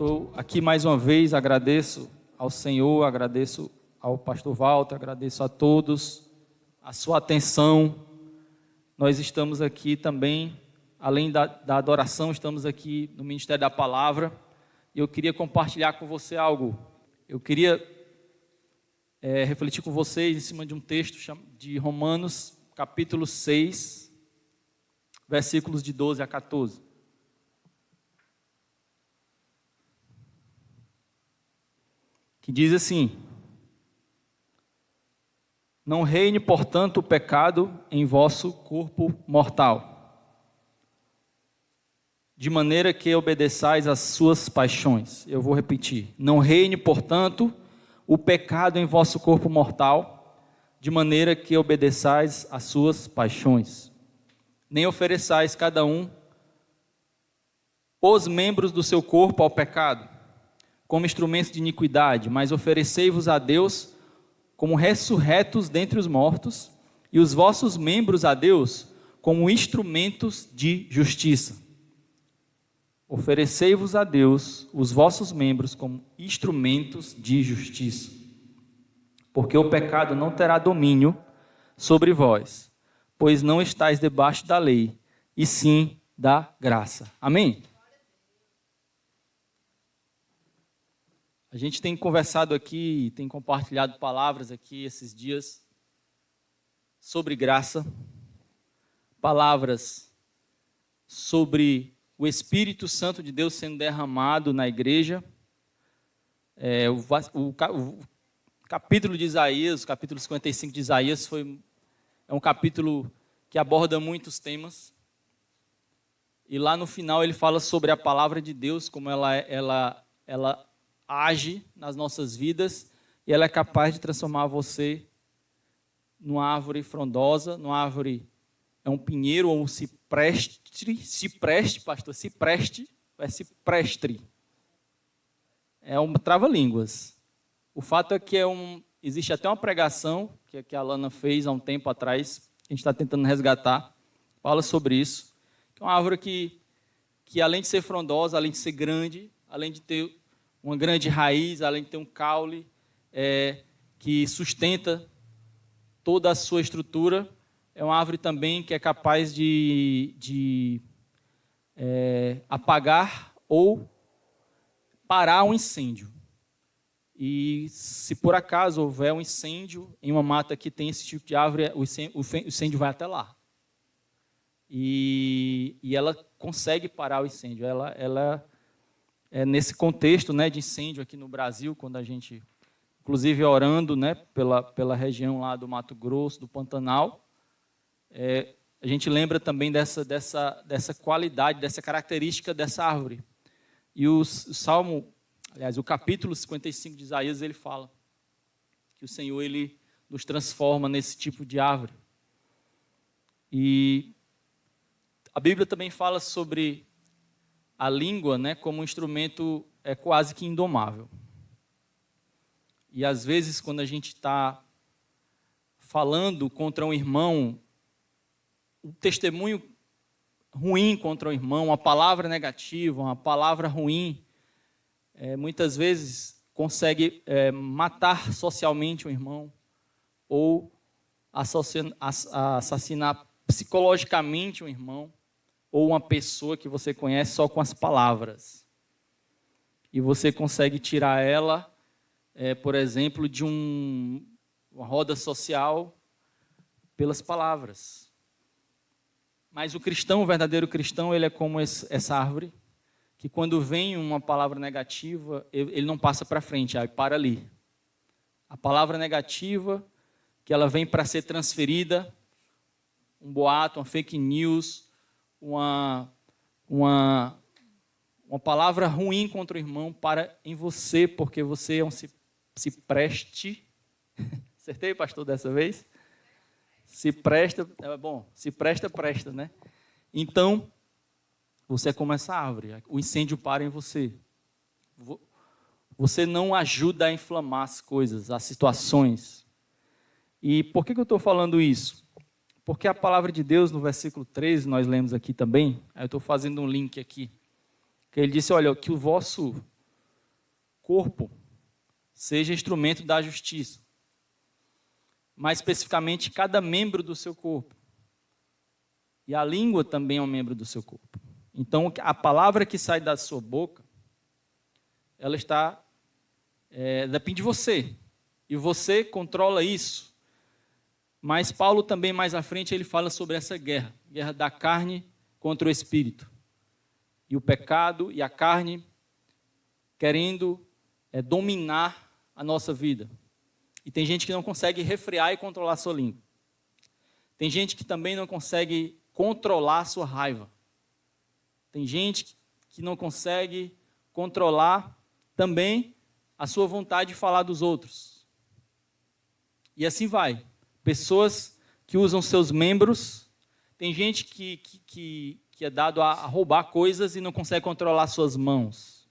Estou aqui mais uma vez, agradeço ao Senhor, agradeço ao pastor Walter, agradeço a todos a sua atenção. Nós estamos aqui também, além da adoração, estamos aqui no Ministério da Palavra, e eu queria compartilhar com você algo. Eu queria refletir com vocês em cima de um texto de Romanos, capítulo 6, versículos de 12 a 14. Que diz assim: não reine, portanto, o pecado em vosso corpo mortal, de maneira que obedeçais às suas paixões. Eu vou repetir. Não reine, portanto, o pecado em vosso corpo mortal, de maneira que obedeçais às suas paixões. Nem ofereçais cada um os membros do seu corpo ao pecado, como instrumentos de iniquidade, mas oferecei-vos a Deus como ressurretos dentre os mortos, e os vossos membros a Deus como instrumentos de justiça. Oferecei-vos a Deus os vossos membros como instrumentos de justiça, porque o pecado não terá domínio sobre vós, pois não estáis debaixo da lei, e sim da graça. Amém? A gente tem conversado aqui, tem compartilhado palavras aqui esses dias sobre graça, palavras sobre o Espírito Santo de Deus sendo derramado na igreja. O capítulo de Isaías, o capítulo 55 de Isaías, é um capítulo que aborda muitos temas. E lá no final ele fala sobre a palavra de Deus, como ela age nas nossas vidas, e ela é capaz de transformar você numa árvore frondosa, numa árvore, um pinheiro ou um cipreste, pastor, cipreste, é ciprestre. É um trava-línguas. O fato é que existe até uma pregação que a Lana fez há um tempo atrás, a gente está tentando resgatar, fala sobre isso, que é uma árvore que além de ser frondosa, além de ser grande, além de ter uma grande raiz, além de ter um caule que sustenta toda a sua estrutura, é uma árvore também que é capaz de apagar ou parar um incêndio. E se por acaso houver um incêndio em uma mata que tem esse tipo de árvore, o incêndio vai até lá. E ela consegue parar o incêndio. Ela nesse contexto, né, de incêndio aqui no Brasil, quando a gente, inclusive orando, né, pela região lá do Mato Grosso, do Pantanal, a gente lembra também dessa qualidade, dessa característica dessa árvore. E o capítulo 55 de Isaías, ele fala que o Senhor, ele nos transforma nesse tipo de árvore. E a Bíblia também fala sobre a língua, né, como um instrumento quase que indomável. E às vezes, quando a gente está falando contra um irmão, um testemunho ruim contra o irmão, uma palavra negativa, uma palavra ruim, muitas vezes consegue matar socialmente um irmão ou assassinar psicologicamente um irmão, ou uma pessoa que você conhece só com as palavras. E você consegue tirar ela, por exemplo, de uma roda social pelas palavras. Mas o verdadeiro cristão, ele é como essa árvore, que quando vem uma palavra negativa, ele não passa para frente, aí para ali. A palavra negativa, que ela vem para ser transferida, um boato, uma fake news, uma palavra ruim contra o irmão para em você, porque você é um cipreste. Acertei, pastor, dessa vez? Se presta, presta, né? Então, você é como essa árvore, o incêndio para em você. Você não ajuda a inflamar as coisas, as situações. E por que eu estou falando isso? Porque a palavra de Deus, no versículo 13, nós lemos aqui também, eu estou fazendo um link aqui, que ele disse, olha, que o vosso corpo seja instrumento da justiça. Mais especificamente, cada membro do seu corpo. E a língua também é um membro do seu corpo. Então, a palavra que sai da sua boca, ela depende de você. E você controla isso. Mas Paulo também, mais à frente, ele fala sobre essa guerra. Guerra da carne contra o espírito. E o pecado e a carne querendo dominar a nossa vida. E tem gente que não consegue refrear e controlar a sua língua. Tem gente que também não consegue controlar a sua raiva. Tem gente que não consegue controlar também a sua vontade de falar dos outros. E assim vai. Pessoas que usam seus membros. Tem gente que é dado a roubar coisas e não consegue controlar suas mãos.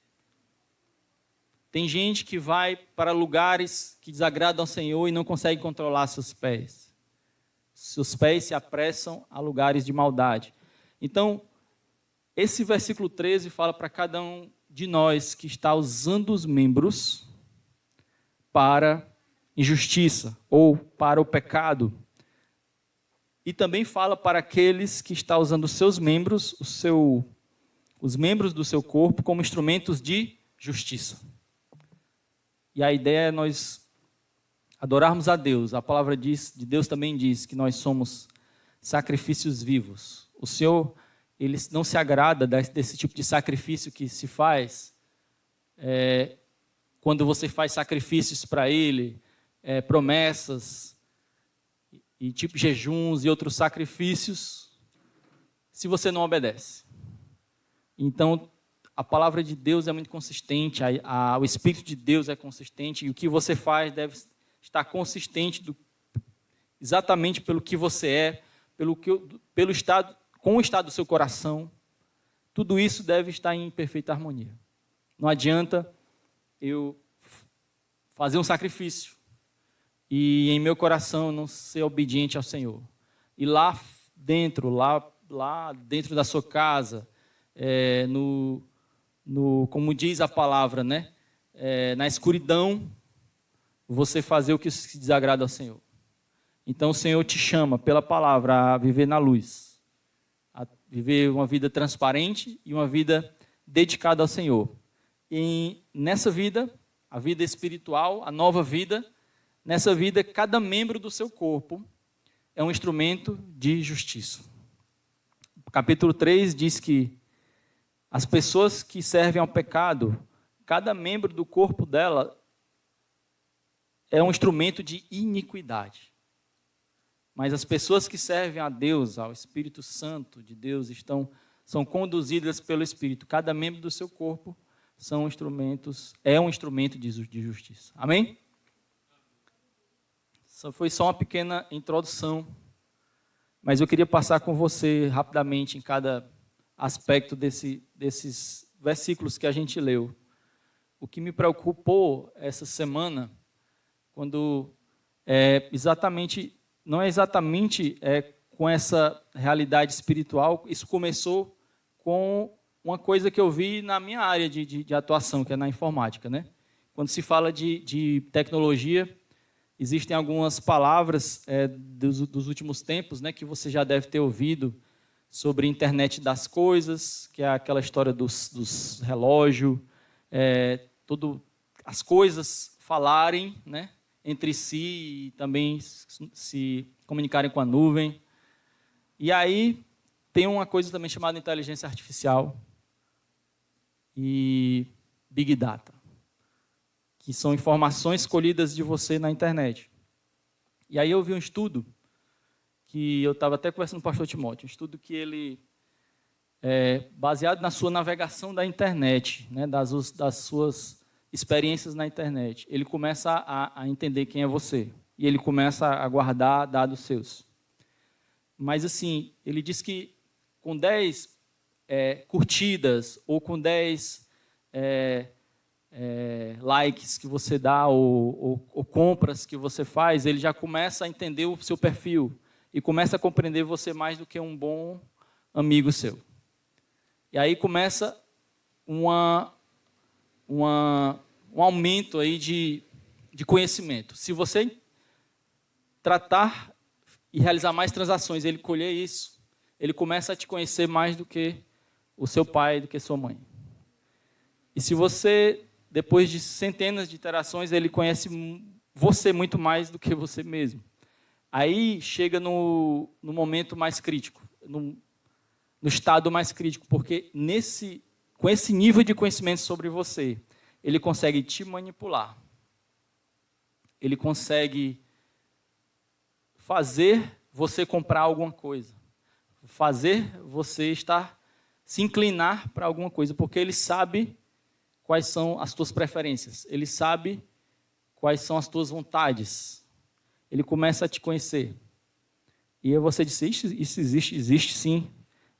Tem gente que vai para lugares que desagradam ao Senhor e não consegue controlar seus pés. Seus pés se apressam a lugares de maldade. Então, esse versículo 13 fala para cada um de nós que está usando os membros para injustiça ou para o pecado. E também fala para aqueles que estão usando os seus membros, os membros do seu corpo, como instrumentos de justiça. E a ideia é nós adorarmos a Deus. A palavra de Deus também diz que nós somos sacrifícios vivos. O Senhor, Ele não se agrada desse tipo de sacrifício que se faz quando você faz sacrifícios para Ele, promessas, e tipo jejuns e outros sacrifícios, se você não obedece. Então, a palavra de Deus é muito consistente, o Espírito de Deus é consistente, e o que você faz deve estar consistente exatamente pelo que você é, com o estado do seu coração. Tudo isso deve estar em perfeita harmonia. Não adianta eu fazer um sacrifício e em meu coração não ser obediente ao Senhor. E lá dentro da sua casa, como diz a palavra, né? Na escuridão, você fazer o que se desagrada ao Senhor. Então o Senhor te chama pela palavra a viver na luz, a viver uma vida transparente e uma vida dedicada ao Senhor. E nessa vida, a vida espiritual, a nova vida, nessa vida, cada membro do seu corpo é um instrumento de justiça. O capítulo 3 diz que as pessoas que servem ao pecado, cada membro do corpo dela é um instrumento de iniquidade. Mas as pessoas que servem a Deus, ao Espírito Santo de Deus, são conduzidas pelo Espírito. Cada membro do seu corpo é um instrumento de justiça. Amém? Foi só uma pequena introdução, mas eu queria passar com você rapidamente em cada aspecto desses versículos que a gente leu. O que me preocupou essa semana, não é exatamente com essa realidade espiritual, isso começou com uma coisa que eu vi na minha área de atuação, que é na informática, né? Quando se fala de tecnologia, existem algumas palavras dos últimos tempos, né, que você já deve ter ouvido, sobre a internet das coisas, que é aquela história dos relógios, as coisas falarem, né, entre si e também se comunicarem com a nuvem. E aí tem uma coisa também chamada inteligência artificial e Big Data, que são informações colhidas de você na internet. E aí eu vi um estudo que eu estava até conversando com o pastor Timóteo, um estudo que ele é baseado na sua navegação da internet, né, das suas experiências na internet. Ele começa a entender quem é você, e ele começa a guardar dados seus. Mas, assim, ele diz que com 10 curtidas, ou com 10 likes que você dá, ou compras que você faz, ele já começa a entender o seu perfil, e começa a compreender você mais do que um bom amigo seu. E aí começa uma um aumento aí de conhecimento. Se você tratar e realizar mais transações, ele colher isso, ele começa a te conhecer mais do que o seu pai, do que sua mãe. E se você, depois de centenas de interações, ele conhece você muito mais do que você mesmo. Aí chega no momento mais crítico, no estado mais crítico, porque com esse nível de conhecimento sobre você, ele consegue te manipular. Ele consegue fazer você comprar alguma coisa, fazer você se inclinar para alguma coisa, porque ele sabe quais são as tuas preferências, ele sabe quais são as tuas vontades. Ele começa a te conhecer. E aí você disse, isso existe sim.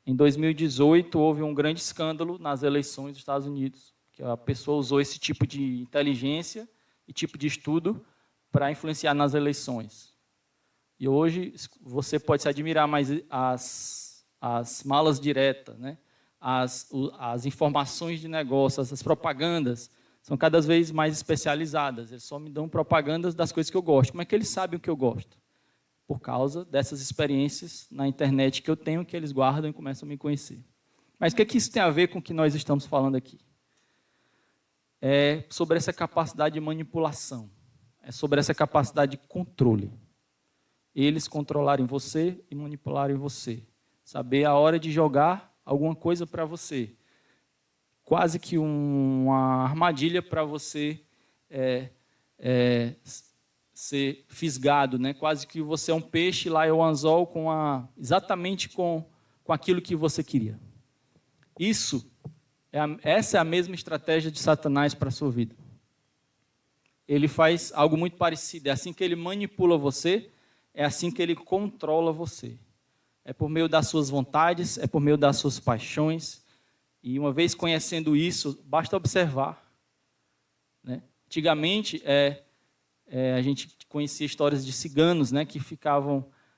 Em 2018, houve um grande escândalo nas eleições dos Estados Unidos, que a pessoa usou esse tipo de inteligência e tipo de estudo para influenciar nas eleições. E hoje você pode se admirar, mas as malas diretas, né? as informações de negócios, as propagandas, são cada vez mais especializadas. Eles só me dão propagandas das coisas que eu gosto. Como é que eles sabem o que eu gosto? Por causa dessas experiências na internet que eu tenho, que eles guardam e começam a me conhecer. Mas o que isso tem a ver com o que nós estamos falando aqui? É sobre essa capacidade de manipulação. É sobre essa capacidade de controle. Eles controlarem você e manipularem você. Saber a hora de jogar alguma coisa para você. Quase que uma armadilha para você ser fisgado, né? Quase que você é um peixe lá é o anzol exatamente com aquilo que você queria. Essa é a mesma estratégia de Satanás para a sua vida. Ele faz algo muito parecido. É assim que ele manipula você, é assim que ele controla você. É por meio das suas vontades, é por meio das suas paixões. E uma vez conhecendo isso, basta observar. Né? Antigamente, a gente conhecia histórias de ciganos, né, que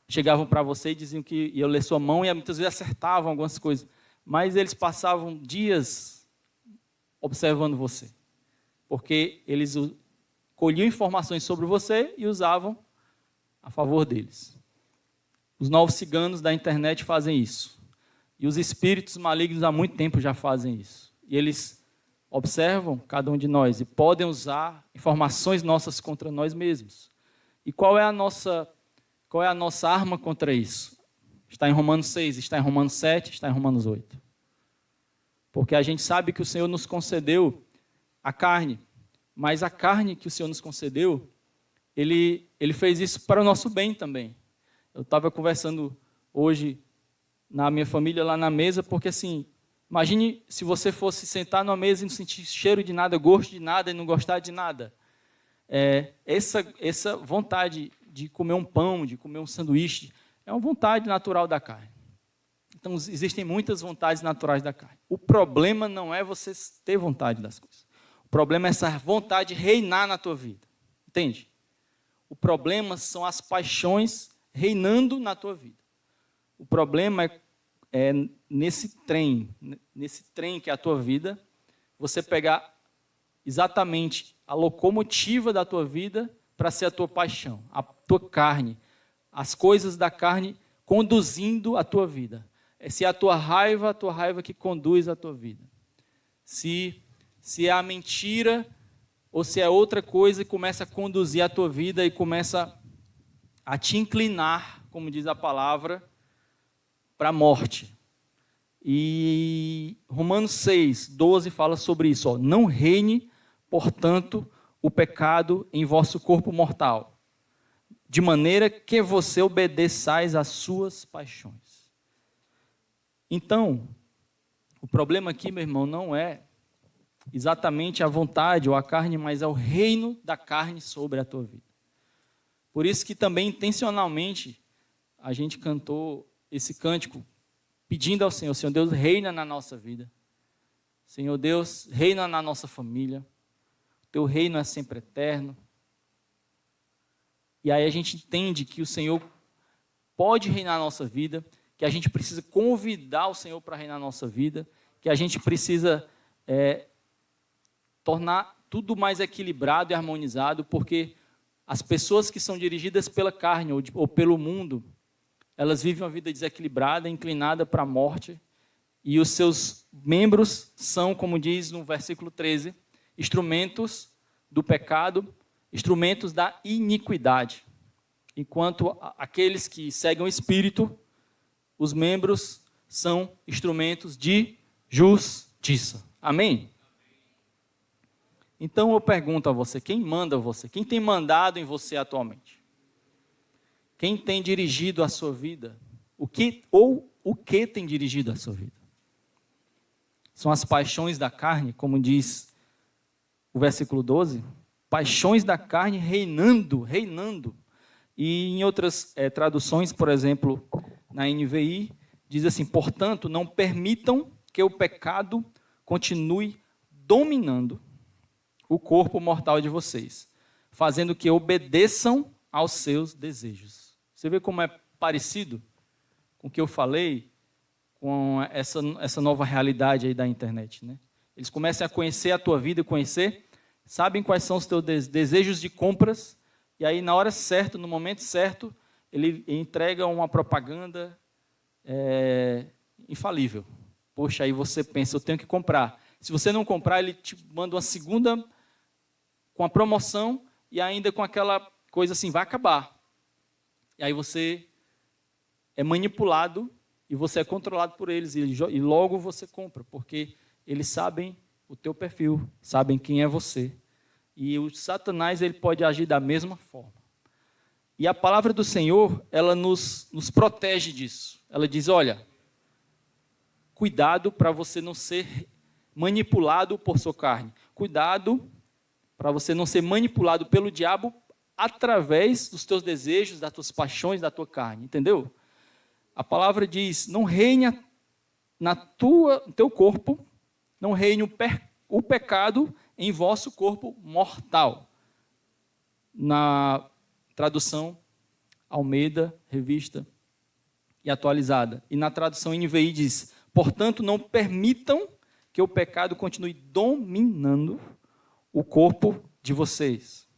chegavam para você e diziam que iam ler sua mão e muitas vezes acertavam algumas coisas. Mas eles passavam dias observando você. Porque eles colhiam informações sobre você e usavam a favor deles. Os novos ciganos da internet fazem isso. E os espíritos malignos há muito tempo já fazem isso. E eles observam cada um de nós e podem usar informações nossas contra nós mesmos. E qual é a nossa arma contra isso? Está em Romanos 6, está em Romanos 7, está em Romanos 8. Porque a gente sabe que o Senhor nos concedeu a carne, mas a carne que o Senhor nos concedeu, Ele fez isso para o nosso bem também. Eu estava conversando hoje na minha família, lá na mesa, porque assim, imagine se você fosse sentar numa mesa e não sentir cheiro de nada, gosto de nada e não gostar de nada. Essa vontade de comer um pão, de comer um sanduíche, é uma vontade natural da carne. Então, existem muitas vontades naturais da carne. O problema não é você ter vontade das coisas. O problema é essa vontade reinar na tua vida. Entende? O problema são as paixões reinando na tua vida. O problema é nesse trem que é a tua vida, você pegar exatamente a locomotiva da tua vida para ser a tua paixão, a tua carne, as coisas da carne conduzindo a tua vida. Se é a tua raiva que conduz a tua vida. Se é a mentira ou se é outra coisa que começa a conduzir a tua vida e começa a te inclinar, como diz a palavra, para a morte. E Romanos 6, 12 fala sobre isso. Ó, não reine, portanto, o pecado em vosso corpo mortal, de maneira que você obedeçais às suas paixões. Então, o problema aqui, meu irmão, não é exatamente a vontade ou a carne, mas é o reino da carne sobre a tua vida. Por isso que também, intencionalmente, a gente cantou esse cântico pedindo ao Senhor, Senhor Deus, reina na nossa vida. Senhor Deus, reina na nossa família. O teu reino é sempre eterno. E aí a gente entende que o Senhor pode reinar na nossa vida, que a gente precisa convidar o Senhor para reinar na nossa vida, que a gente precisa tornar tudo mais equilibrado e harmonizado, porque as pessoas que são dirigidas pela carne ou pelo mundo, elas vivem uma vida desequilibrada, inclinada para a morte, e os seus membros são, como diz no versículo 13, instrumentos do pecado, instrumentos da iniquidade. Enquanto aqueles que seguem o Espírito, os membros são instrumentos de justiça. Amém? Então eu pergunto a você, quem manda você? Quem tem mandado em você atualmente? Quem tem dirigido a sua vida? O que tem dirigido a sua vida? São as paixões da carne, como diz o versículo 12? Paixões da carne reinando. E em outras traduções, por exemplo, na NVI, diz assim: portanto, não permitam que o pecado continue dominando o corpo mortal de vocês, fazendo que obedeçam aos seus desejos. Você vê como é parecido com o que eu falei, com essa nova realidade aí da internet, né? Eles começam a conhecer a tua vida, sabem quais são os teus desejos de compras, e aí na hora certa, no momento certo, ele entrega uma propaganda infalível. Poxa, aí você pensa, eu tenho que comprar. Se você não comprar, ele te manda uma segunda com a promoção e ainda com aquela coisa assim, vai acabar. E aí você é manipulado e você é controlado por eles e logo você compra, porque eles sabem o teu perfil, sabem quem é você. E o Satanás ele pode agir da mesma forma. E a palavra do Senhor, ela nos protege disso. Ela diz, olha, cuidado para você não ser manipulado por sua carne. Cuidado para você não ser manipulado pelo diabo através dos teus desejos, das tuas paixões, da tua carne. Entendeu? A palavra diz, não reine no teu corpo, não reine o pecado em vosso corpo mortal. Na tradução Almeida, Revista e Atualizada. E na tradução NVI diz, portanto, não permitam que o pecado continue dominando o corpo de vocês,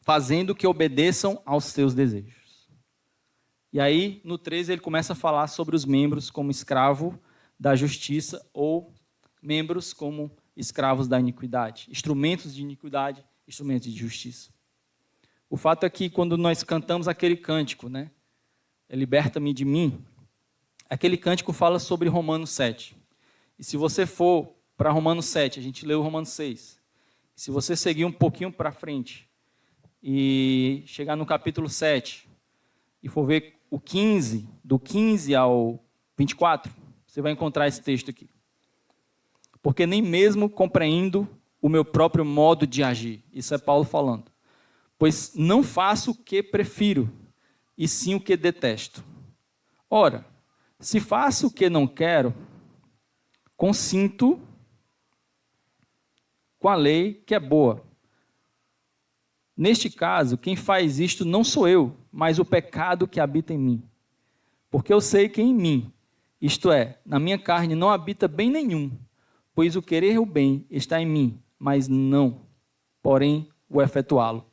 fazendo que obedeçam aos seus desejos. E aí, no 13, ele começa a falar sobre os membros como escravo da justiça ou membros como escravos da iniquidade, instrumentos de iniquidade, instrumentos de justiça. O fato é que quando nós cantamos aquele cântico, né, liberta-me de mim, aquele cântico fala sobre Romanos 7. E se você for para Romanos 7, a gente leu Romanos 6. Se você seguir um pouquinho para frente e chegar no capítulo 7 e for ver o 15, do 15 ao 24, você vai encontrar esse texto aqui. Porque nem mesmo compreendo o meu próprio modo de agir. Isso é Paulo falando. Pois não faço o que prefiro, e sim o que detesto. Ora, se faço o que não quero, consinto com a lei que é boa. Neste caso, quem faz isto não sou eu, mas o pecado que habita em mim. Porque eu sei que em mim, isto é, na minha carne, não habita bem nenhum, pois o querer o bem está em mim, mas não, porém, o efetuá-lo.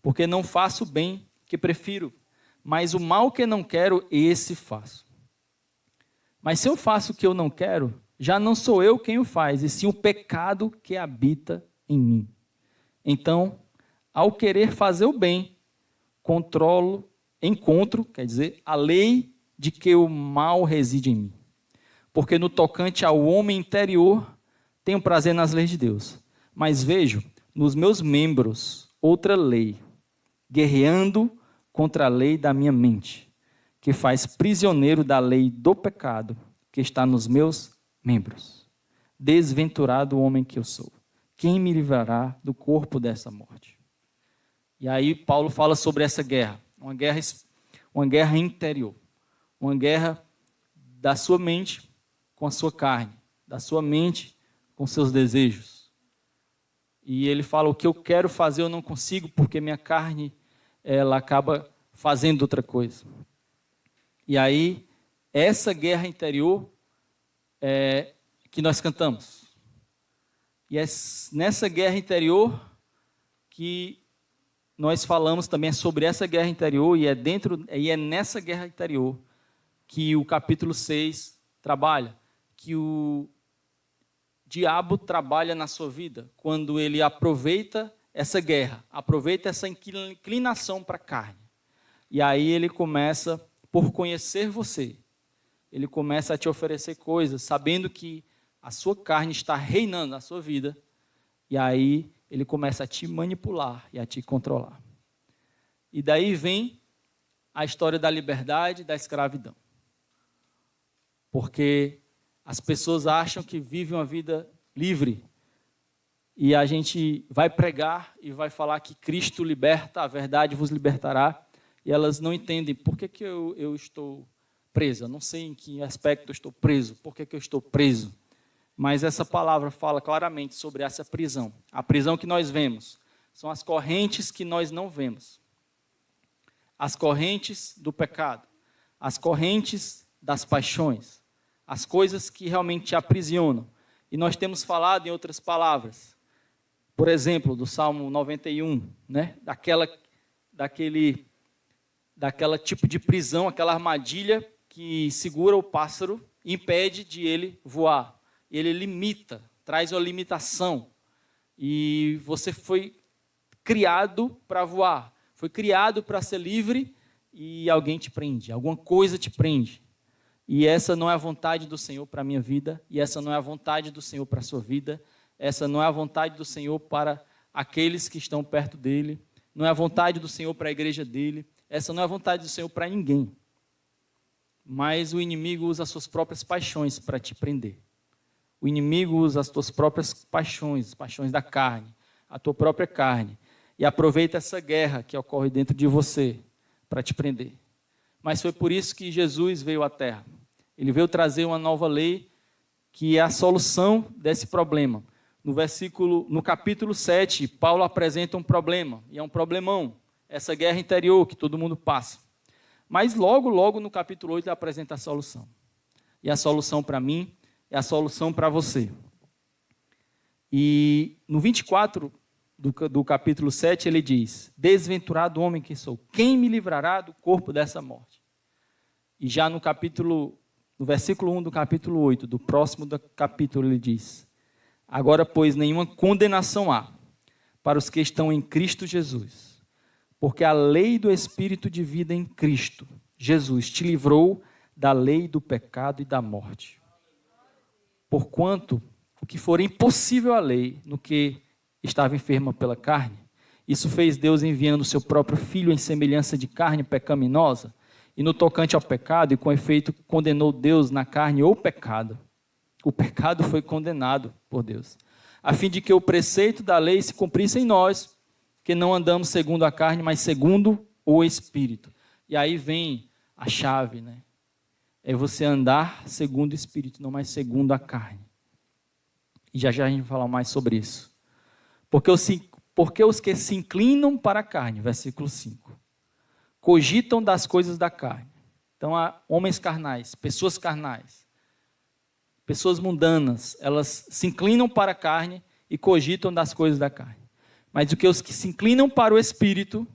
Porque não faço o bem que prefiro, mas o mal que não quero, esse faço. Mas se eu faço o que eu não quero, já não sou eu quem o faz, e sim o pecado que habita em mim. Então, ao querer fazer o bem, encontro, quer dizer, a lei de que o mal reside em mim. Porque no tocante ao homem interior, tenho prazer nas leis de Deus, mas vejo nos meus membros outra lei, guerreando contra a lei da minha mente, que faz prisioneiro da lei do pecado que está nos meus membros. Desventurado o homem que eu sou. Quem me livrará do corpo dessa morte? E aí Paulo fala sobre essa guerra, uma guerra interior, uma guerra da sua mente com a sua carne, da sua mente com seus desejos. E ele fala, o que eu quero fazer eu não consigo, porque minha carne ela acaba fazendo outra coisa. E aí, essa guerra interior que nós cantamos. E é nessa guerra interior que nós falamos também sobre essa guerra interior, e é nessa guerra interior que o capítulo 6 trabalha, que o diabo trabalha na sua vida, quando ele aproveita essa guerra, aproveita essa inclinação para a carne. E aí ele começa, por conhecer você, ele começa a te oferecer coisas, sabendo que a sua carne está reinando na sua vida, e aí ele começa a te manipular e a te controlar. E daí vem a história da liberdade e da escravidão. Porque as pessoas acham que vivem uma vida livre, e a gente vai pregar e vai falar que Cristo liberta, a verdade vos libertará, e elas não entendem por que eu estou preso. Eu não sei em que aspecto eu estou preso, por que eu estou preso. Mas essa palavra fala claramente sobre essa prisão. A prisão que nós vemos são as correntes que nós não vemos. As correntes do pecado, as correntes das paixões, as coisas que realmente te aprisionam. E nós temos falado em outras palavras, por exemplo, do Salmo 91, né? daquela tipo de prisão, aquela armadilha que segura o pássaro e impede de ele voar. Ele limita, traz uma limitação. E você foi criado para voar, foi criado para ser livre, e alguém te prende, alguma coisa te prende. E essa não é a vontade do Senhor para a minha vida, e essa não é a vontade do Senhor para a sua vida, essa não é a vontade do Senhor para aqueles que estão perto dele, não é a vontade do Senhor para a igreja dele, essa não é a vontade do Senhor para ninguém. Mas o inimigo usa as suas próprias paixões para te prender. O inimigo usa as tuas próprias paixões, as paixões da carne, a tua própria carne, e aproveita essa guerra que ocorre dentro de você para te prender. Mas foi por isso que Jesus veio à Terra. Ele veio trazer uma nova lei que é a solução desse problema. No capítulo 7, Paulo apresenta um problema, e é um problemão, essa guerra interior que todo mundo passa. Mas logo no capítulo 8 ele apresenta a solução. E a solução para mim é a solução para você. E no 24 do capítulo 7 ele diz: desventurado homem que sou, quem me livrará do corpo dessa morte? E já no versículo 1 do capítulo 8, do próximo capítulo, ele diz: agora, pois, nenhuma condenação há para os que estão em Cristo Jesus, porque a lei do Espírito de vida em Cristo Jesus te livrou da lei do pecado e da morte. Porquanto o que for impossível à lei, no que estava enferma pela carne, isso fez Deus enviando o seu próprio Filho em semelhança de carne pecaminosa, e no tocante ao pecado, e com efeito condenou Deus na carne o pecado. O pecado foi condenado por Deus, a fim de que o preceito da lei se cumprisse em nós, que não andamos segundo a carne, mas segundo o Espírito. E aí vem a chave, né? É você andar segundo o Espírito, não mais segundo a carne. E já a gente vai falar mais sobre isso. Porque os que se inclinam para a carne, versículo 5, cogitam das coisas da carne. Então, há homens carnais, pessoas mundanas, elas se inclinam para a carne e cogitam das coisas da carne. Mas os que se inclinam para o Espírito,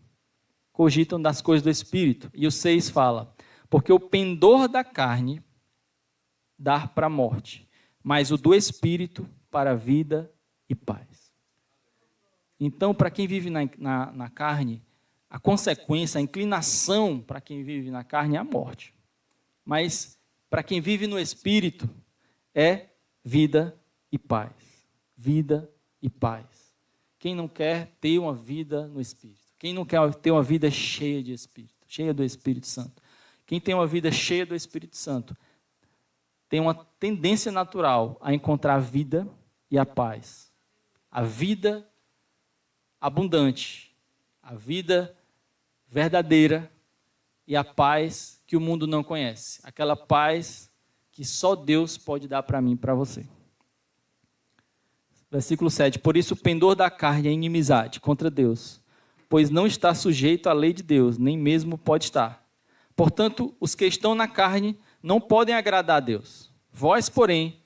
cogitam das coisas do Espírito. E o 6 fala: porque o pendor da carne dá para a morte, mas o do Espírito para a vida e paz. Então, para quem vive na carne, a consequência, a inclinação para quem vive na carne é a morte. Mas para quem vive no Espírito é vida e paz. Vida e paz. Quem não quer ter uma vida no Espírito? Quem não quer ter uma vida cheia de Espírito, cheia do Espírito Santo? Quem tem uma vida cheia do Espírito Santo tem uma tendência natural a encontrar a vida e a paz. A vida abundante, a vida verdadeira e a paz que o mundo não conhece. Aquela paz que só Deus pode dar para mim e para você. Versículo 7. Por isso o pendor da carne é inimizade contra Deus, pois não está sujeito à lei de Deus, nem mesmo pode estar. Portanto, os que estão na carne não podem agradar a Deus. Vós, porém,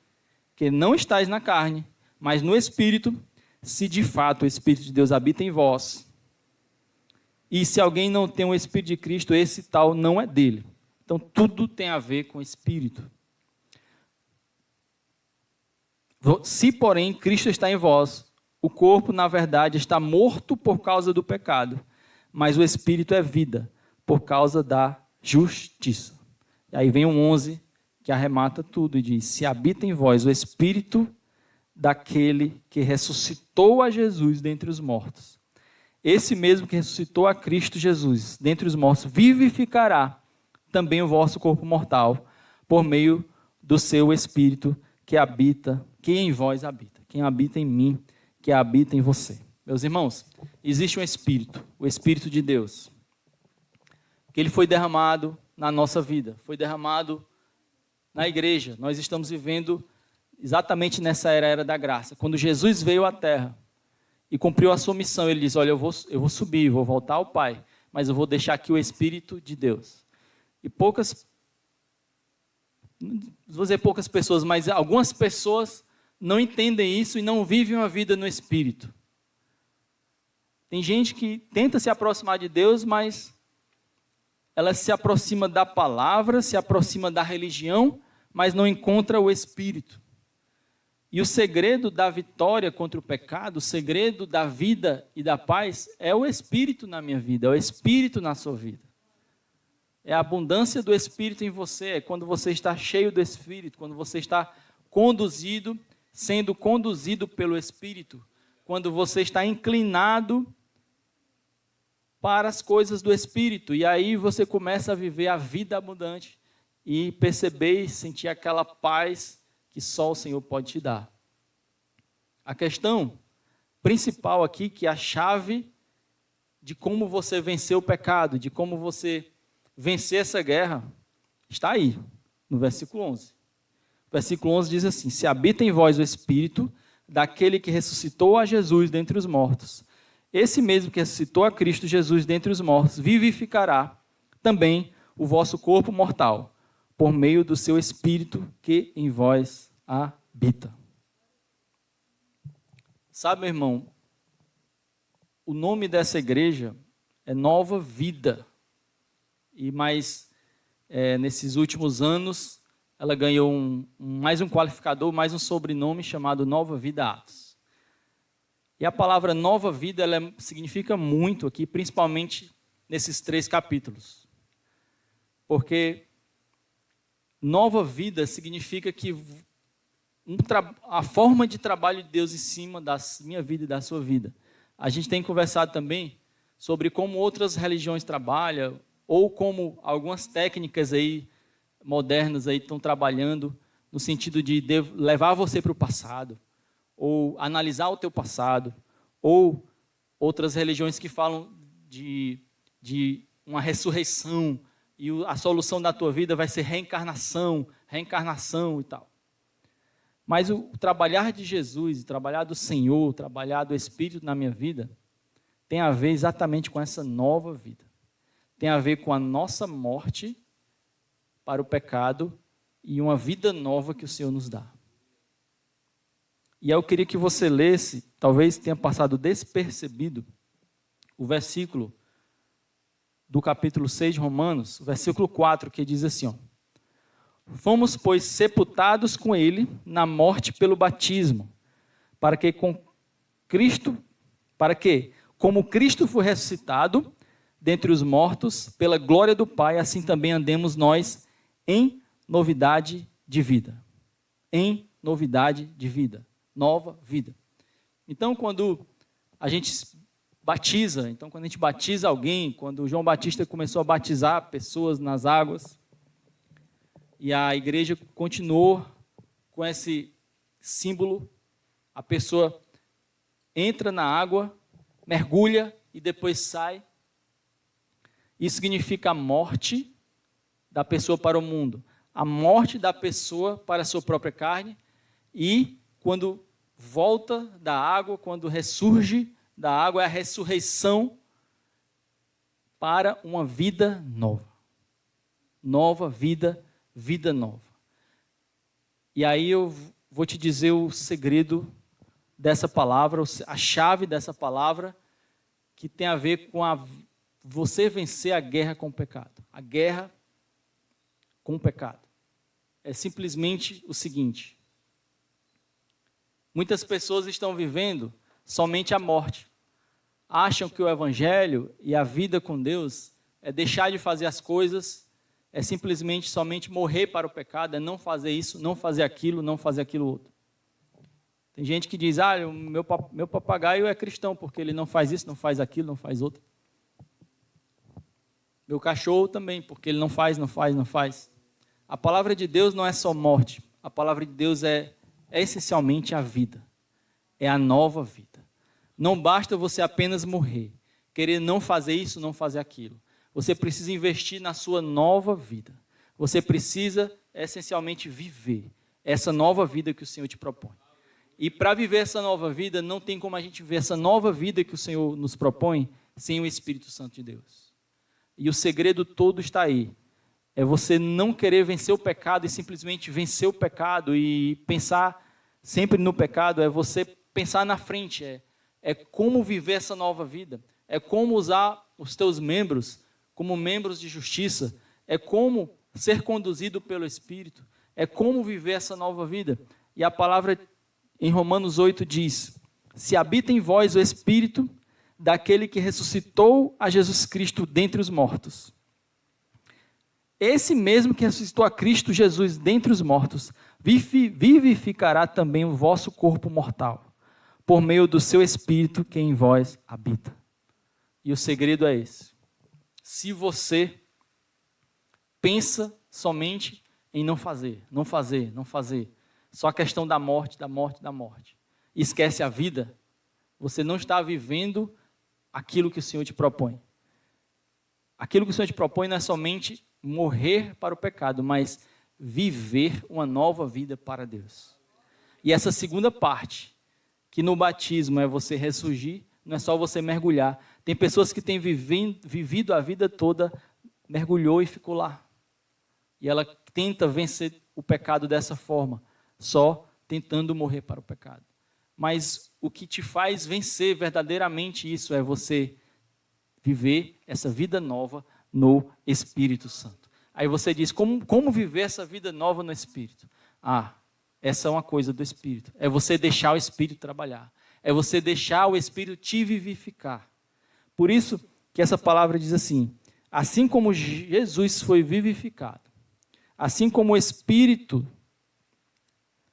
que não estáis na carne, mas no Espírito, se de fato o Espírito de Deus habita em vós. E se alguém não tem o Espírito de Cristo, esse tal não é dele. Então, tudo tem a ver com o Espírito. Se, porém, Cristo está em vós, o corpo, na verdade, está morto por causa do pecado, mas o Espírito é vida, por causa da justiça. E aí vem o 11, que arremata tudo e diz: se habita em vós o Espírito daquele que ressuscitou a Jesus dentre os mortos, esse mesmo que ressuscitou a Cristo Jesus dentre os mortos, vivificará também o vosso corpo mortal, por meio do seu Espírito que habita, que em vós habita, quem habita em mim, que habita em você. Meus irmãos, existe um Espírito, o Espírito de Deus, que ele foi derramado na nossa vida, foi derramado na igreja. Nós estamos vivendo exatamente nessa era da graça. Quando Jesus veio à terra e cumpriu a sua missão, ele diz: olha, eu vou subir, vou voltar ao Pai, mas eu vou deixar aqui o Espírito de Deus. E não vou dizer poucas pessoas, mas algumas pessoas não entendem isso e não vivem uma vida no Espírito. Tem gente que tenta se aproximar de Deus, mas ela se aproxima da palavra, se aproxima da religião, mas não encontra o Espírito. E o segredo da vitória contra o pecado, o segredo da vida e da paz é o Espírito na minha vida, é o Espírito na sua vida. É a abundância do Espírito em você, é quando você está cheio do Espírito, quando você está sendo conduzido pelo Espírito, quando você está inclinado para as coisas do Espírito, e aí você começa a viver a vida abundante e perceber e sentir aquela paz que só o Senhor pode te dar. A questão principal aqui, que é a chave de como você vencer o pecado, de como você vencer essa guerra, está aí, no versículo 11. O versículo 11 diz assim: se habita em vós o Espírito daquele que ressuscitou a Jesus dentre os mortos, esse mesmo que ressuscitou a Cristo Jesus dentre os mortos, vivificará também o vosso corpo mortal, por meio do seu Espírito que em vós habita. Sabe, meu irmão, o nome dessa igreja é Nova Vida. Nesses últimos anos, ela ganhou mais um qualificador, mais um sobrenome chamado Nova Vida Atos. E a palavra Nova Vida, ela significa muito aqui, principalmente nesses 3 capítulos. Porque Nova Vida significa que a forma de trabalho de Deus em cima da minha vida e da sua vida. A gente tem conversado também sobre como outras religiões trabalham, ou como algumas técnicas aí modernas aí estão trabalhando no sentido de levar você para o passado, ou analisar o teu passado, ou outras religiões que falam de uma ressurreição, e a solução da tua vida vai ser reencarnação e tal. Mas o trabalhar de Jesus, o trabalhar do Senhor, o trabalhar do Espírito na minha vida, tem a ver exatamente com essa nova vida. Tem a ver com a nossa morte para o pecado e uma vida nova que o Senhor nos dá. E eu queria que você lesse, talvez tenha passado despercebido, o versículo do capítulo 6 de Romanos, o versículo 4, que diz assim: ó, fomos, pois, sepultados com ele na morte pelo batismo, para que, como Cristo foi ressuscitado dentre os mortos, pela glória do Pai, assim também andemos nós em novidade de vida. Em novidade de vida. Nova vida. Então, quando a gente batiza, quando a gente batiza alguém, quando João Batista começou a batizar pessoas nas águas, e a igreja continuou com esse símbolo, a pessoa entra na água, mergulha e depois sai. Isso significa a morte da pessoa para o mundo, a morte da pessoa para a sua própria carne, e quando volta da água, quando ressurge da água, é a ressurreição para uma vida nova. Nova vida, vida nova. E aí eu vou te dizer o segredo dessa palavra, a chave dessa palavra, que tem a ver com você vencer a guerra com o pecado. A guerra com o pecado. É simplesmente o seguinte: muitas pessoas estão vivendo somente a morte. Acham que o evangelho e a vida com Deus é deixar de fazer as coisas, é simplesmente somente morrer para o pecado, é não fazer isso, não fazer aquilo outro. Tem gente que diz, o meu papagaio é cristão, porque ele não faz isso, não faz aquilo, não faz outro. Meu cachorro também, porque ele não faz. A palavra de Deus não é só morte, a palavra de Deus é essencialmente a vida, é a nova vida. Não basta você apenas morrer, querer não fazer isso, não fazer aquilo. Você precisa investir na sua nova vida. Você precisa, essencialmente, viver essa nova vida que o Senhor te propõe. E para viver essa nova vida, não tem como a gente ver essa nova vida que o Senhor nos propõe sem o Espírito Santo de Deus. E o segredo todo está aí. É você não querer vencer o pecado e simplesmente vencer o pecado e pensar sempre no pecado. É você pensar na frente. É como viver essa nova vida. É como usar os teus membros como membros de justiça. É como ser conduzido pelo Espírito. É como viver essa nova vida. E a palavra em Romanos 8 diz: se habita em vós o Espírito daquele que ressuscitou a Jesus Cristo dentre os mortos. Esse mesmo que ressuscitou a Cristo Jesus dentre os mortos, vivificará também o vosso corpo mortal, por meio do seu Espírito que em vós habita. E o segredo é esse. Se você pensa somente em não fazer, só a questão da morte, e esquece a vida, você não está vivendo aquilo que o Senhor te propõe. Aquilo que o Senhor te propõe não é somente morrer para o pecado, mas viver uma nova vida para Deus. E essa segunda parte, que no batismo é você ressurgir, não é só você mergulhar. Tem pessoas que têm vivido a vida toda, mergulhou e ficou lá. E ela tenta vencer o pecado dessa forma, só tentando morrer para o pecado. Mas o que te faz vencer verdadeiramente isso é você viver essa vida nova no Espírito Santo. Aí você diz, como viver essa vida nova no Espírito? Essa é uma coisa do Espírito. É você deixar o Espírito trabalhar. É você deixar o Espírito te vivificar. Por isso que essa palavra diz assim: assim como Jesus foi vivificado, assim como o Espírito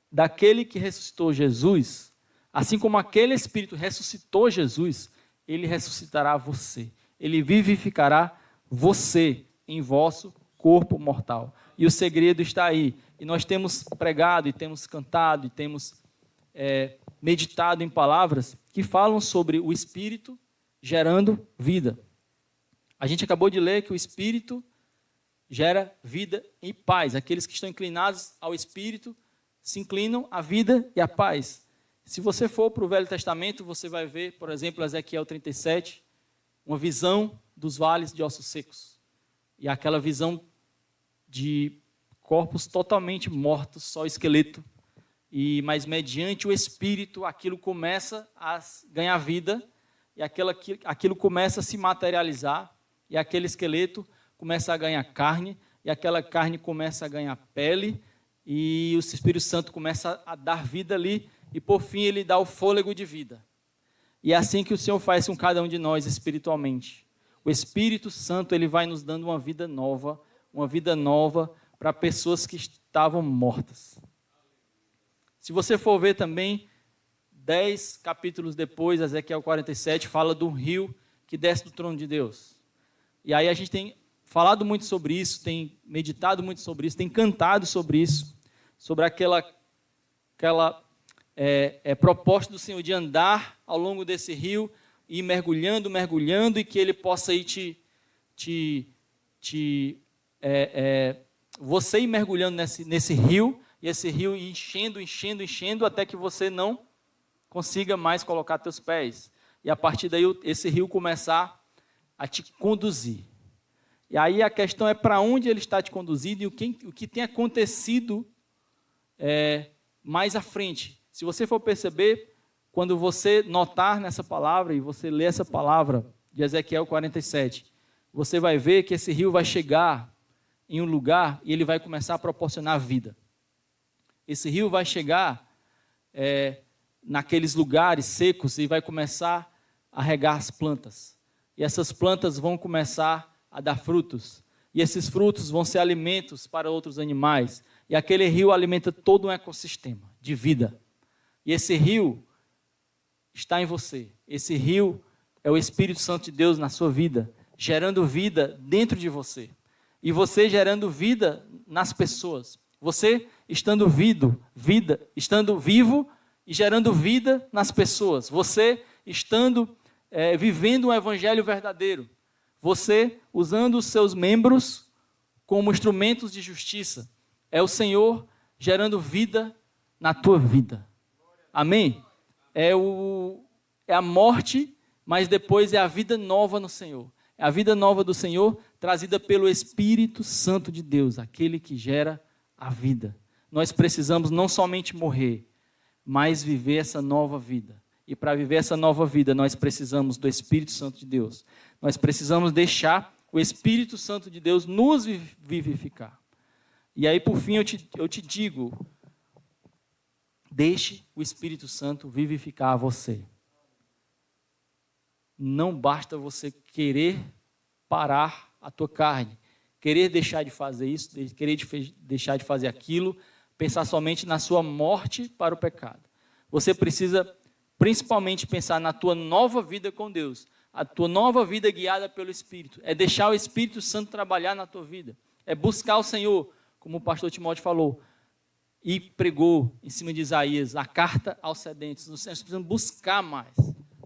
daquele que ressuscitou Jesus, assim como aquele Espírito ressuscitou Jesus, ele ressuscitará você. Ele vivificará você em vosso corpo mortal. E o segredo está aí. E nós temos pregado, e temos cantado, e temos meditado em palavras que falam sobre o Espírito gerando vida. A gente acabou de ler que o Espírito gera vida e paz. Aqueles que estão inclinados ao Espírito se inclinam à vida e à paz. Se você for para o Velho Testamento, você vai ver, por exemplo, Ezequiel 37, uma visão dos vales de ossos secos. E aquela visão de corpos totalmente mortos, só esqueleto. Mas mediante o Espírito, aquilo começa a ganhar vida, e aquilo começa a se materializar, e aquele esqueleto começa a ganhar carne, e aquela carne começa a ganhar pele, e o Espírito Santo começa a dar vida ali, e por fim ele dá o fôlego de vida. E é assim que o Senhor faz com cada um de nós espiritualmente. O Espírito Santo, ele vai nos dando uma vida nova para pessoas que estavam mortas. Se você for ver também, 10 capítulos depois, Ezequiel 47, fala do rio que desce do trono de Deus. E aí a gente tem falado muito sobre isso, tem meditado muito sobre isso, tem cantado sobre isso, sobre aquela proposta do Senhor de andar ao longo desse rio, e ir mergulhando, e que ele possa ir você ir mergulhando nesse rio, e esse rio ir enchendo, até que você não consiga mais colocar teus pés. E a partir daí, esse rio começar a te conduzir. E aí a questão é para onde ele está te conduzindo e o que tem acontecido mais à frente. Se você for perceber, quando você notar nessa palavra e você ler essa palavra de Ezequiel 47, você vai ver que esse rio vai chegar em um lugar e ele vai começar a proporcionar vida. Esse rio vai chegar naqueles lugares secos e vai começar a regar as plantas. E essas plantas vão começar a dar frutos. E esses frutos vão ser alimentos para outros animais. E aquele rio alimenta todo um ecossistema de vida. E esse rio está em você. Esse rio é o Espírito Santo de Deus na sua vida, gerando vida dentro de você. E você gerando vida nas pessoas. Você estando estando vivo e gerando vida nas pessoas. Você estando vivendo um evangelho verdadeiro. Você usando os seus membros como instrumentos de justiça. É o Senhor gerando vida na tua vida. Amém? É a morte, mas depois é a vida nova no Senhor. É a vida nova do Senhor trazida pelo Espírito Santo de Deus, aquele que gera a vida. Nós precisamos não somente morrer, mas viver essa nova vida. E para viver essa nova vida, nós precisamos do Espírito Santo de Deus. Nós precisamos deixar o Espírito Santo de Deus nos vivificar. E aí, por fim, eu te digo, deixe o Espírito Santo vivificar você. Não basta você querer parar a tua carne, querer deixar de fazer isso, querer deixar de fazer aquilo, pensar somente na sua morte para o pecado. Você precisa principalmente pensar na tua nova vida com Deus, a tua nova vida guiada pelo Espírito. É deixar o Espírito Santo trabalhar na tua vida. É buscar o Senhor, como o pastor Timóteo falou, e pregou em cima de Isaías, a carta aos sedentes. Nós precisamos buscar mais.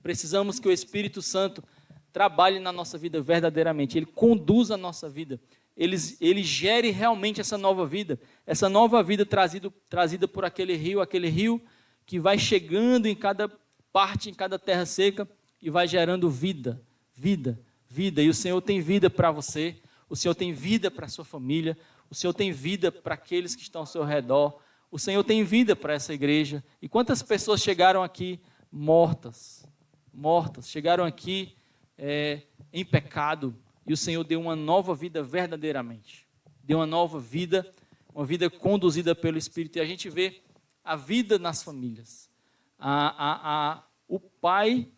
Precisamos que o Espírito Santo trabalhe na nossa vida verdadeiramente. Ele conduza a nossa vida. Ele gere realmente essa nova vida trazida por aquele rio que vai chegando em cada parte, em cada terra seca e vai gerando vida. E o Senhor tem vida para você, o Senhor tem vida para a sua família, o Senhor tem vida para aqueles que estão ao seu redor, o Senhor tem vida para essa igreja. E quantas pessoas chegaram aqui mortas, chegaram aqui em pecado, e o Senhor deu uma nova vida verdadeiramente. Deu uma nova vida, uma vida conduzida pelo Espírito. E a gente vê a vida nas famílias. O pai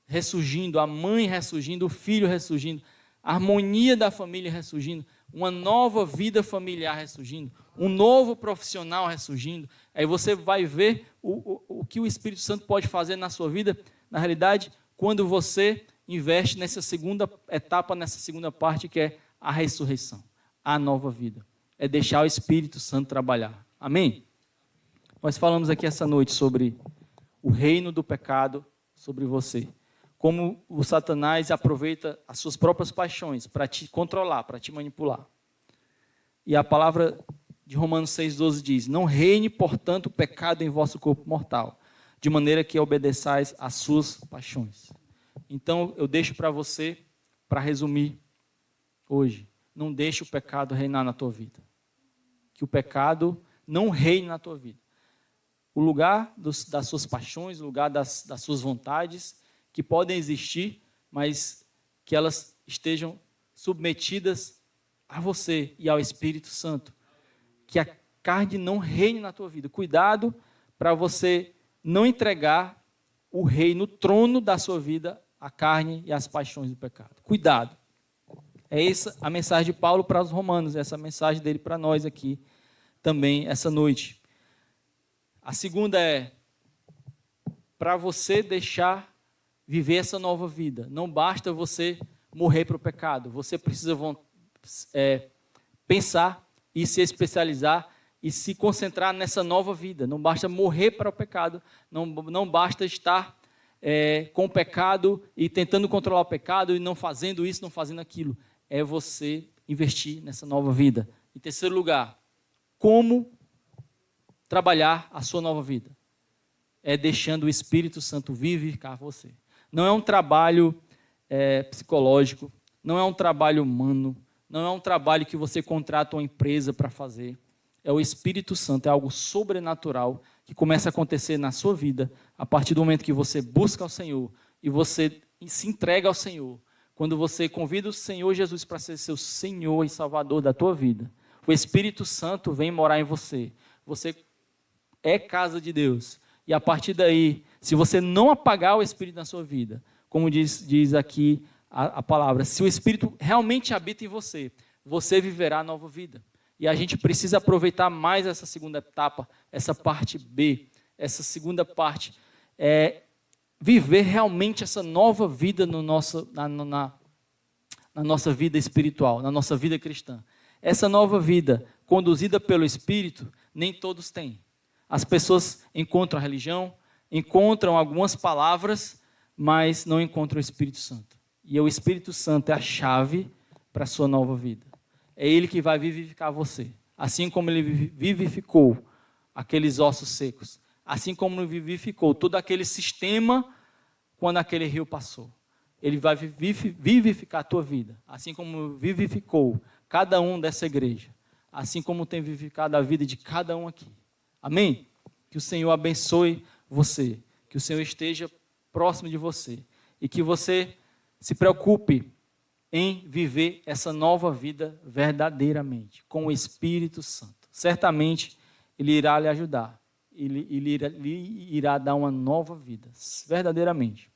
ressurgindo, a mãe ressurgindo, o filho ressurgindo, a harmonia da família ressurgindo, uma nova vida familiar ressurgindo, um novo profissional ressurgindo. Aí você vai ver o que o Espírito Santo pode fazer na sua vida, na realidade, quando você investe nessa segunda etapa, nessa segunda parte, que é a ressurreição, a nova vida. É deixar o Espírito Santo trabalhar. Amém? Nós falamos aqui essa noite sobre o reino do pecado sobre você. Como o Satanás aproveita as suas próprias paixões para te controlar, para te manipular. E a palavra de Romanos 6,12 diz: não reine, portanto, o pecado em vosso corpo mortal, de maneira que obedeçais às suas paixões. Então, eu deixo para você, para resumir hoje, não deixe o pecado reinar na tua vida. Que o pecado não reine na tua vida. O lugar das suas paixões, o lugar das suas vontades, que podem existir, mas que elas estejam submetidas a você e ao Espírito Santo. Que a carne não reine na tua vida. Cuidado para você não entregar o rei no trono da sua vida, a carne e as paixões do pecado. Cuidado. É essa a mensagem de Paulo para os romanos, essa a mensagem dele para nós aqui também essa noite. A segunda é para você deixar viver essa nova vida. Não basta você morrer para o pecado. Você precisa pensar e se especializar e se concentrar nessa nova vida. Não basta morrer para o pecado. Não basta estar com o pecado e tentando controlar o pecado e não fazendo isso, não fazendo aquilo. É você investir nessa nova vida. Em terceiro lugar, como trabalhar a sua nova vida? É deixando o Espírito Santo vivificar você. Não é um trabalho psicológico, não é um trabalho humano, não é um trabalho que você contrata uma empresa para fazer. É o Espírito Santo, é algo sobrenatural que começa a acontecer na sua vida a partir do momento que você busca ao Senhor e você se entrega ao Senhor. Quando você convida o Senhor Jesus para ser seu Senhor e Salvador da tua vida, o Espírito Santo vem morar em você. Você é casa de Deus. E a partir daí, se você não apagar o Espírito na sua vida, como diz aqui a palavra, se o Espírito realmente habita em você, você viverá a nova vida. E a gente precisa aproveitar mais essa segunda etapa, essa parte B, essa segunda parte, viver realmente essa nova vida na nossa vida espiritual, na nossa vida cristã. Essa nova vida, conduzida pelo Espírito, nem todos têm. As pessoas encontram a religião, encontram algumas palavras, mas não encontram o Espírito Santo. E o Espírito Santo é a chave para a sua nova vida. É Ele que vai vivificar você. Assim como Ele vivificou aqueles ossos secos. Assim como Ele vivificou todo aquele sistema quando aquele rio passou. Ele vai vivificar a tua vida. Assim como vivificou cada um dessa igreja. Assim como tem vivificado a vida de cada um aqui. Amém? Que o Senhor abençoe você. Que o Senhor esteja próximo de você. E que você se preocupe em viver essa nova vida verdadeiramente, com o Espírito Santo. Certamente, Ele irá lhe ajudar. Ele irá dar uma nova vida, verdadeiramente.